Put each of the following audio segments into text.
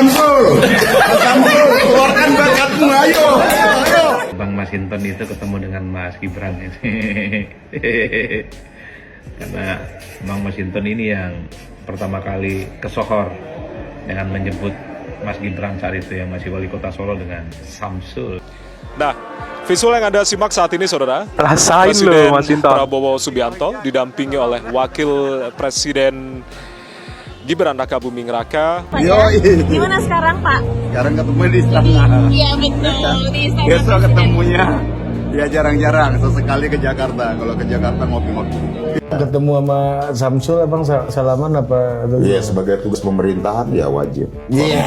Samsul, keluarkan bakatmu, ayo. Bang Masinton itu ketemu dengan Mas Gibran karena Bang Masinton ini yang pertama kali kesohor dengan menyebut Mas Gibran saat itu yang masih wali kota Solo dengan Samsul. Nah, visual yang Anda simak saat ini, saudara, rasain Presiden loh Mas Sinton. Prabowo Subianto didampingi oleh Wakil Presiden Gibran Rakabuming Raka. Gimana sekarang, Pak? Sekarang ketemu di istana. Iya betul, di istana Besok Presiden. ketemunya ya jarang-jarang, sesekali ke Jakarta. Kalau ke Jakarta ngopi-ngopi. Ketemu sama Samsul abang salaman apa? Iya, sebagai tugas pemerintahan ya wajib. Iya.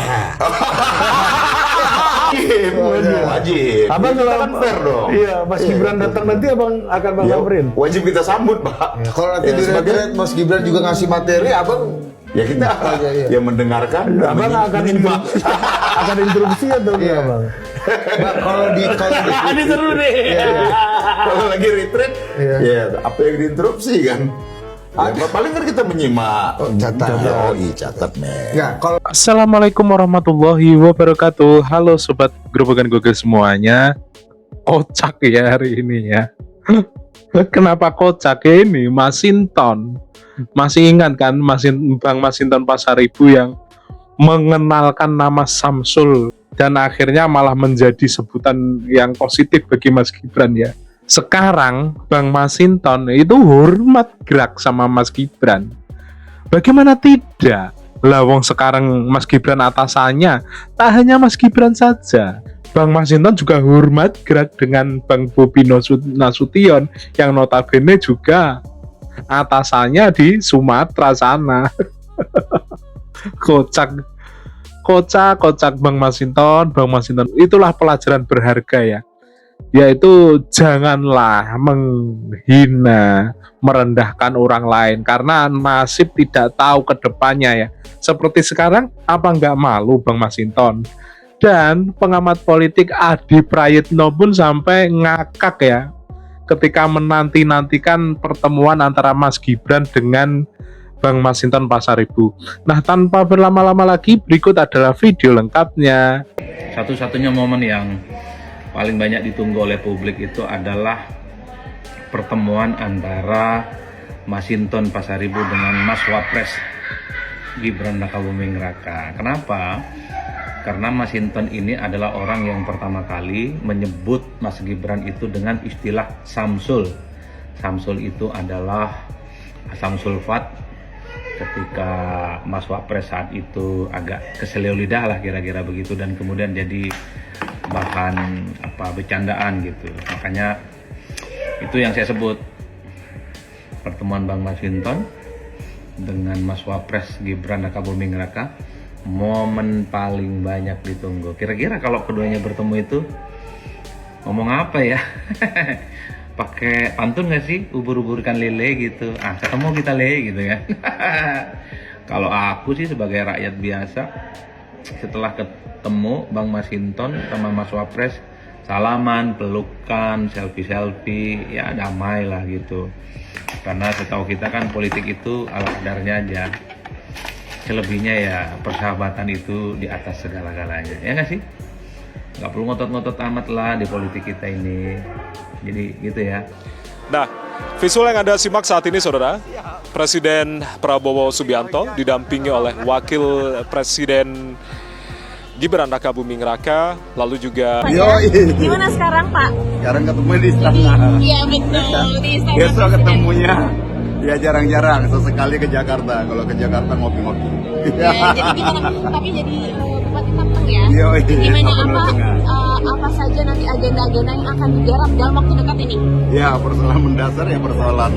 Wajib. Abang kalau kan fair dong. Iya, Mas Gibran datang nanti abang akan bang Ya, samperin. wajib kita sambut, Pak. Kalau nanti Ya, di sebagai Mas Gibran juga ngasih materi, abang ya kita iya. ya mendengarkan, abang akan akan interupsi atau enggak abang? Nah, kalau di ini seru nih. Kalau lagi retreat, ya apa yang diinterupsi kan? Ya, paling kan kita menyimak. catat. Catat, men. Enggak, kalau Assalamualaikum warahmatullahi wabarakatuh. Halo sobat Grobogan Google semuanya. Kocak ya hari ini ya. Kenapa kocak ya ini? Masinton. Masih ingat kan Bang Masinton Pasaribu yang mengenalkan nama Samsul dan akhirnya malah menjadi sebutan yang positif bagi Mas Gibran ya. Sekarang Bang Masinton itu hormat gerak sama Mas Gibran. Bagaimana tidak? Lah wong sekarang Mas Gibran atasannya, tak hanya Mas Gibran saja. Bang Masinton juga hormat gerak dengan Bang Bobi Nasution yang notabene juga atasannya di Sumatera sana. Kocak Bang Masinton. Itulah pelajaran berharga ya. Yaitu janganlah menghina, merendahkan orang lain karena nasib tidak tahu ke depannya ya. Seperti sekarang, apa nggak malu Bang Masinton? Dan pengamat politik Adi Prayitno pun sampai ngakak ya ketika menanti-nantikan pertemuan antara Mas Gibran dengan Bang Masinton Pasaribu. Nah, tanpa berlama-lama lagi, berikut adalah video lengkapnya. Satu-satunya momen yang paling banyak ditunggu oleh publik itu adalah pertemuan antara Masinton Pasaribu dengan Mas Wapres Gibran Rakabuming Raka. Kenapa? Karena Masinton ini adalah orang yang pertama kali menyebut Mas Gibran itu dengan istilah Samsul. Samsul itu adalah asam sulfat. Ketika Mas Wapres saat itu agak keseleo lidah lah kira-kira begitu, dan kemudian jadi bahan bercandaan gitu. Makanya itu yang saya sebut pertemuan Bang Masinton dengan Mas Wapres Gibran Rakabuming Raka, momen paling banyak ditunggu. Kira-kira kalau keduanya bertemu itu ngomong apa ya? Pakai pantun nggak sih? Ubur-uburkan lele gitu. Ketemu kita le gitu kan. Kalau aku sih sebagai rakyat biasa, setelah ketemu Bang Masinton sama Mas Wapres, salaman, pelukan, selfie, ya damai lah gitu. Karena setahu kita kan politik itu ala kadarnya aja. Selebihnya ya persahabatan itu di atas segala-galanya. Ya nggak sih? Nggak perlu ngotot-ngotot amat lah di politik kita ini. Jadi gitu ya. Nah, visual yang Anda simak saat ini, saudara, Presiden Prabowo Subianto didampingi oleh Wakil Presiden Gibran Rakabuming Raka, lalu juga Gimana sekarang, Pak? Sekarang ketemu di istana. Iya betul, di istana Besok Presiden. ketemunya ya jarang-jarang, sesekali ke Jakarta. Kalau ke Jakarta ngopi-ngopi. Ya, jadi gimana? Tapi jadi Bupati Tampang ya. Gimana apa saja nanti agenda-agenda yang akan digarap dalam waktu dekat ini? Ya, persoalan mendasar ya persoalan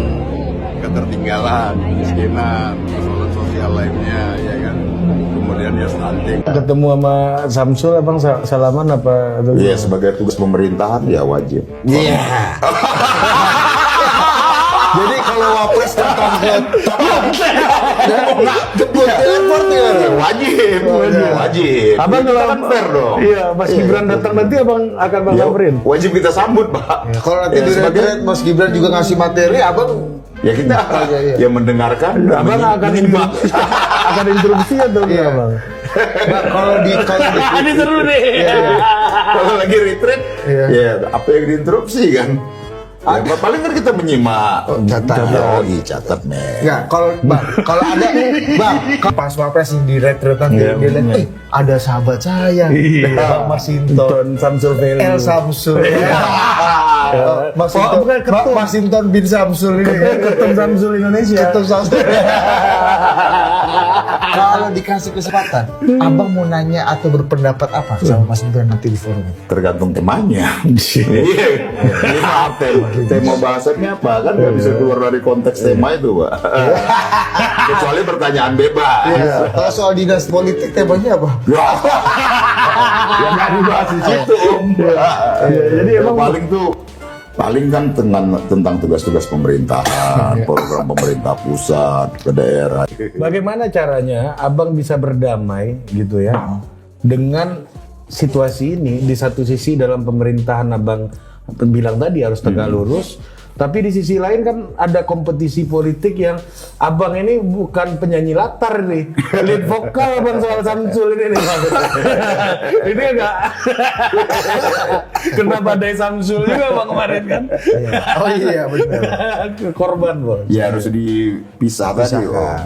ketertinggalan, kemiskinan, persoalan sosial lainnya, ya kan. Kemudian ya stunting. ketemu sama Samsul abang salaman apa? Iya, sebagai tugas pemerintahan ya wajib. Iya. Jadi kalau Wapres datang ke jemput airport ya Wajib. Abang Kita kalau kan fair dong. Iya, Mas Gibran datang nanti abang akan bang Ya, samperin. wajib kita sambut, Pak. Kalau nanti Ya, di sebagai Mas Gibran juga ngasih materi, abang ya kita iya. ya mendengarkan, abang akan interupsi atau enggak Iya. bang? Nah, kalau di Ini seru nih. kalau lagi retreat, ya apa yang diinterupsi kan? Ya, paling kan kita menyimak. Catat. Catat men. Enggak, kalau ada pas Wapres di retret nanti dia lihat, ada sahabat saya, Bang Masinton Samsul Veli. El Samsul. Masinton bin Samsul ini. Ketum Samsul Indonesia. Ketum Samsul. Kalau dikasih kesempatan, Abang mau nanya atau berpendapat apa sama Masinton nanti di forum? Tergantung temanya. Iya. Maaf, tema bahasannya apa kan nggak bisa keluar dari konteks tema itu, Pak. Kecuali pertanyaan bebas. Kalau soal dinas politik temanya apa? Ya nggak dibahas di situ, Om. Jadi emang paling kan tentang tugas-tugas pemerintahan, program pemerintah pusat ke daerah. Bagaimana caranya Abang bisa berdamai gitu ya dengan situasi ini? Di satu sisi dalam pemerintahan Abang bilang tadi harus tegak lurus, tapi di sisi lain kan ada kompetisi politik yang Abang ini bukan penyanyi latar nih, lead vokal Abang soal Samsul ini nih. Ini enggak kena badai Samsul juga Bang kemarin kan? Oh iya benar. Korban Bang. Ya harus dipisah tadi, Om.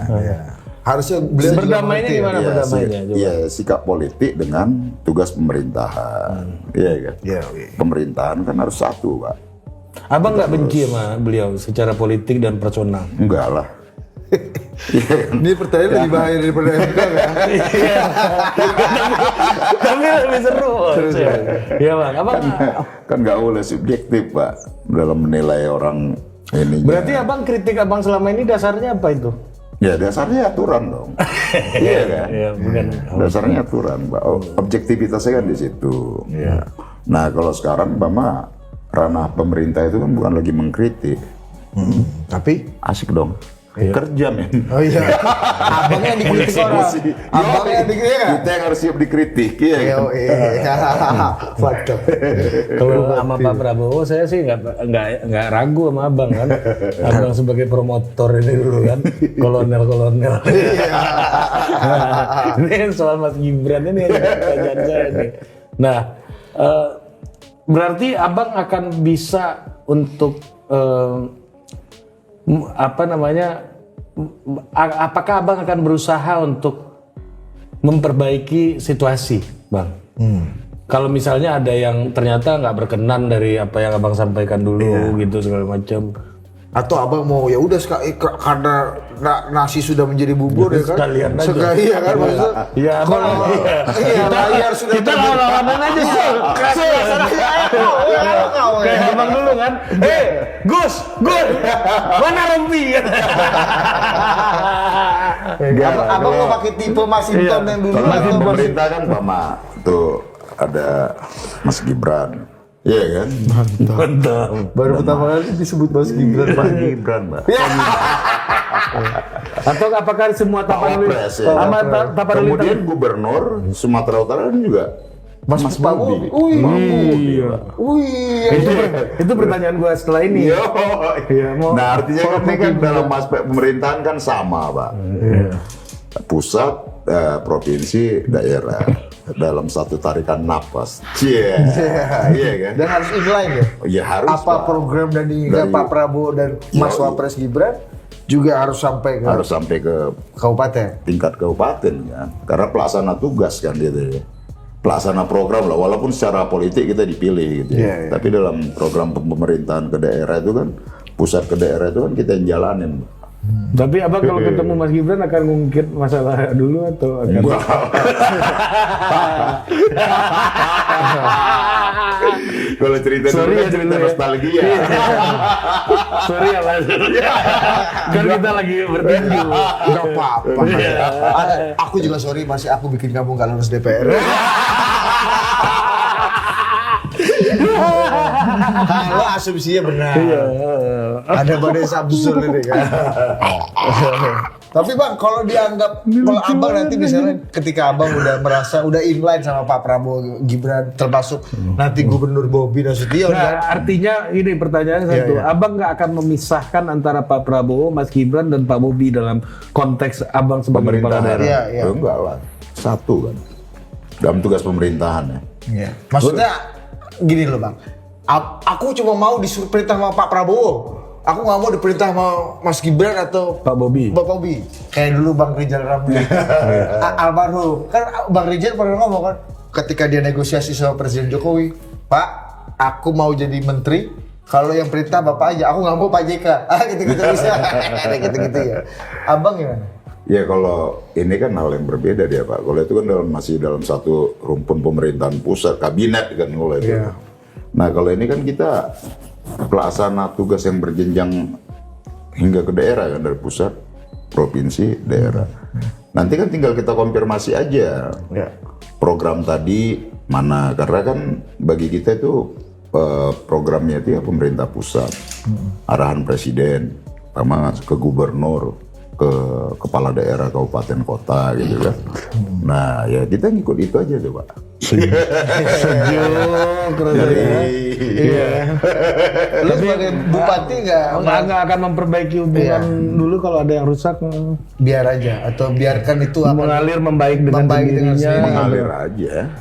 Harusnya beliau juga Berdamainya mengerti ya. gimana berdamainya? Coba. Iya, sikap politik dengan tugas pemerintahan. Iya kan? Pemerintahan kan harus satu, Pak. Abang nggak benci sama beliau secara politik dan personal? Enggak lah. Ini pertanyaan lebih bahaya daripada MK kan? Tapi lebih seru. Iya Bang. Abang Kan nggak boleh subjektif, Pak, dalam menilai orang ini. berarti Abang kritik Abang selama ini dasarnya apa itu? Ya dasarnya aturan dong. Iya kan? Iya, bukan. Dasarnya aturan, Pak. Objektivitasnya kan di situ. Nah, kalau sekarang Mama ranah pemerintah itu kan bukan lagi mengkritik. Tapi Asik dong. Kerja, men. oh iya, abangnya yang dikritik orang. Abangnya yang dikritik ya? Kita yang harus siap dikritik, ya kan? Mantap. Kalau sama Pak Prabowo saya sih nggak ragu sama Abang kan. Abang sebagai promotor ini dulu kan, kolonel. Ini soal Mas Gibran ini pertanyaan saya ini. Nah, berarti Abang akan bisa untuk apakah Abang akan berusaha untuk memperbaiki situasi, Bang? Kalau misalnya ada yang ternyata nggak berkenan dari apa yang Abang sampaikan dulu gitu segala macam. Atau abang mau ya udah karena nasi sudah menjadi bubur ya kan? Sekalian aja. Sekalian kan maksudnya. Iya, Kalau layar sudah lawanan aja sih. Kayak Abang dulu kan. Gus, mana Rompi? Abang mau pakai tipe Masinton yang dulu. Kalau pemerintah kan Mama tuh ada Mas Gibran. Iya kan? Mantap. Baru pertama kali disebut Mas Gibran. Pak Gibran, Mbak. Atau apakah semua Wapres, ya. Kemudian Gubernur Sumatera Utara kan juga Mas Bobi. Itu pertanyaan gua setelah ini. Nah, artinya kan ini kan dalam aspek pemerintahan kan sama, Pak. Pusat, provinsi, daerah dalam satu tarikan napas. Iya kan? Dan harus inline ya? Ya harus. Apa program dari Pak Prabowo dan Mas Wapres Gibran juga harus sampai ke kabupaten. tingkat kabupaten kan. Karena pelaksana tugas kan gitu ya. Pelaksana program lah, walaupun secara politik kita dipilih gitu ya. Tapi dalam program pemerintahan ke daerah itu kan, pusat ke daerah itu kan kita yang jalanin. Tapi Abang kalau ketemu Mas Gibran akan ngungkit masalah dulu atau akan Kalau cerita dulu kan cerita nostalgia. Sorry ya Mas. Kan kita lagi bertinju. Gak apa-apa. Aku juga sorry masih aku bikin kamu gak lulus DPR. Kalau asumsinya benar. Ada badai Samsul ini kan. Tapi Bang, kalau dianggap, kalau Abang nanti misalnya ketika Abang udah merasa udah inline sama Pak Prabowo Gibran, termasuk nanti Gubernur Bobi Nasution kan? Artinya ini pertanyaan satu, Abang nggak akan memisahkan antara Pak Prabowo, Mas Gibran dan Pak Bobi dalam konteks Abang sebagai kepala daerah? Iya. Enggak lah. satu kan dalam tugas pemerintahan ya. Iya. Maksudnya gini loh Bang, aku cuma mau disuruh perintah sama Pak Prabowo. Aku nggak mau diperintah sama Mas Gibran atau Pak Bobi. Pak Bobi. Kayak dulu Bang Rizal Ramli. Almarhum. Kan Bang Rizal pernah ngomong kan, ketika dia negosiasi sama Presiden Jokowi, Pak, aku mau jadi menteri, kalau yang perintah Bapak aja, aku nggak mau Pak JK. Gitu-gitu bisa. Gitu-gitu ya. Abang gimana? Ya kalau ini kan hal yang berbeda dia Pak. Kalau itu kan masih dalam satu rumpun pemerintahan pusat, kabinet kan kalau itu. Iya. Nah kalau ini kan kita pelaksana tugas yang berjenjang hingga ke daerah kan, dari pusat, provinsi, daerah. Nanti kan tinggal kita konfirmasi aja program tadi mana, karena kan bagi kita itu programnya itu ya pemerintah pusat, arahan presiden, sama ke gubernur, ke kepala daerah kabupaten kota gitu kan. Nah ya kita ngikut itu aja tuh Pak. Sejuk rasanya. Iya. Lu sebagai bupati nggak akan memperbaiki hubungan dulu kalau ada yang rusak. biar aja atau biarkan itu Mengalir membaik dengan sendirinya. Mengalir aja.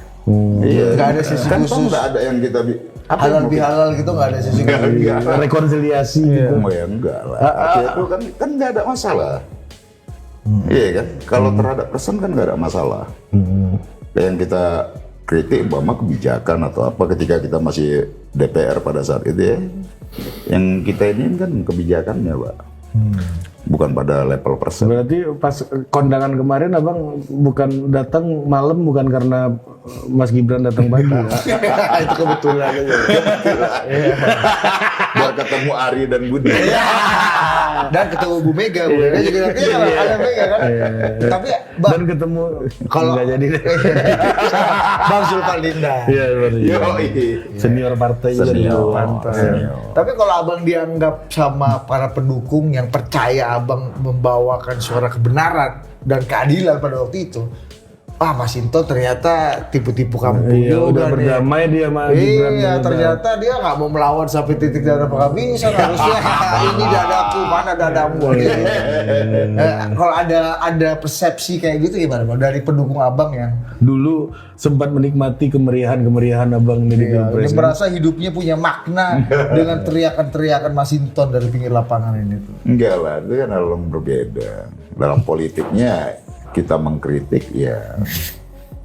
Iya. Nggak ada sisi Kan khusus. nggak ada yang kita halal bihalal gitu nggak ada sisi khusus. Rekonsiliasi gitu. Oh ya enggak lah. Artinya itu kan nggak ada masalah. Iya kan? Kalau terhadap pesan kan nggak ada masalah. Yang kita kritik umpama kebijakan atau apa ketika kita masih DPR pada saat itu ya. Yang kita ini kan kebijakannya Pak. Bukan pada level persen. Berarti pas kondangan kemarin abang bukan datang malam bukan karena Mas Gibran datang pagi ya? Itu kebetulan aja. Biar ketemu Ari dan Budi. Dan ketemu Bu Mega, Bu Mega juga ada Mega kan. Tapi Bang, Dan ketemu kalau nggak jadi deh. Bang Zulfalinda. Iya Yoi. Senior partai juga Senior. di pantas. Tapi kalau Abang dianggap sama para pendukung yang percaya Abang membawakan suara kebenaran dan keadilan pada waktu itu, Mas Sinto ternyata tipu-tipu kamu Iya, udah juga nih. berdamai dia sama Gibran. Iya, ternyata dia nggak mau melawan sampai titik darah penghabisan. Harusnya ini dadaku, mana dadamu? Kalau ada persepsi kayak gitu gimana Bang? Dari pendukung Abang yang Dulu sempat menikmati kemeriahan abang ini di Pilpres. yang merasa hidupnya punya makna dengan teriakan-teriakan Mas Sinton dari pinggir lapangan ini tuh. Enggak lah, itu kan hal yang berbeda. Dalam politiknya kita mengkritik ya,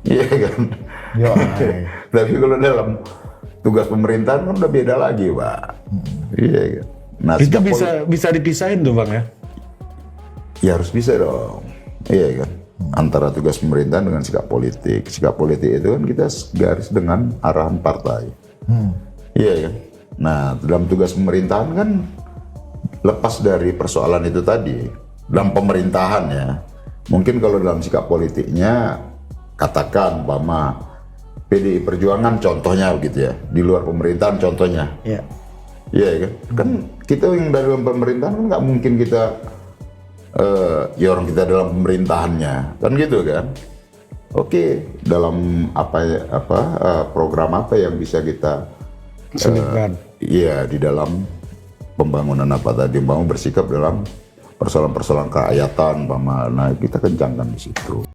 iya kan. Tapi kalau dalam tugas pemerintahan kan udah beda lagi Pak. Iya kan. Nah, Itu sikap bisa dipisahin tuh bang ya? ya harus bisa dong. Iya kan. Antara tugas pemerintahan dengan sikap politik. Sikap politik itu kan kita garis dengan arahan partai. Iya kan. Nah, dalam tugas pemerintahan kan lepas dari persoalan itu tadi. Dalam pemerintahan ya. Mungkin kalau dalam sikap politiknya katakan umpama PDI Perjuangan contohnya begitu ya. Di luar pemerintahan contohnya. Iya. Iya kan. Kan kita yang dari dalam pemerintahan kan nggak mungkin kita ya orang kita dalam pemerintahannya kan gitu kan. Oke, dalam program apa yang bisa kita Selipkan. iya di dalam pembangunan apa tadi, mau bersikap dalam persoalan-persoalan kerakyatan, nah kita kencangkan di situ.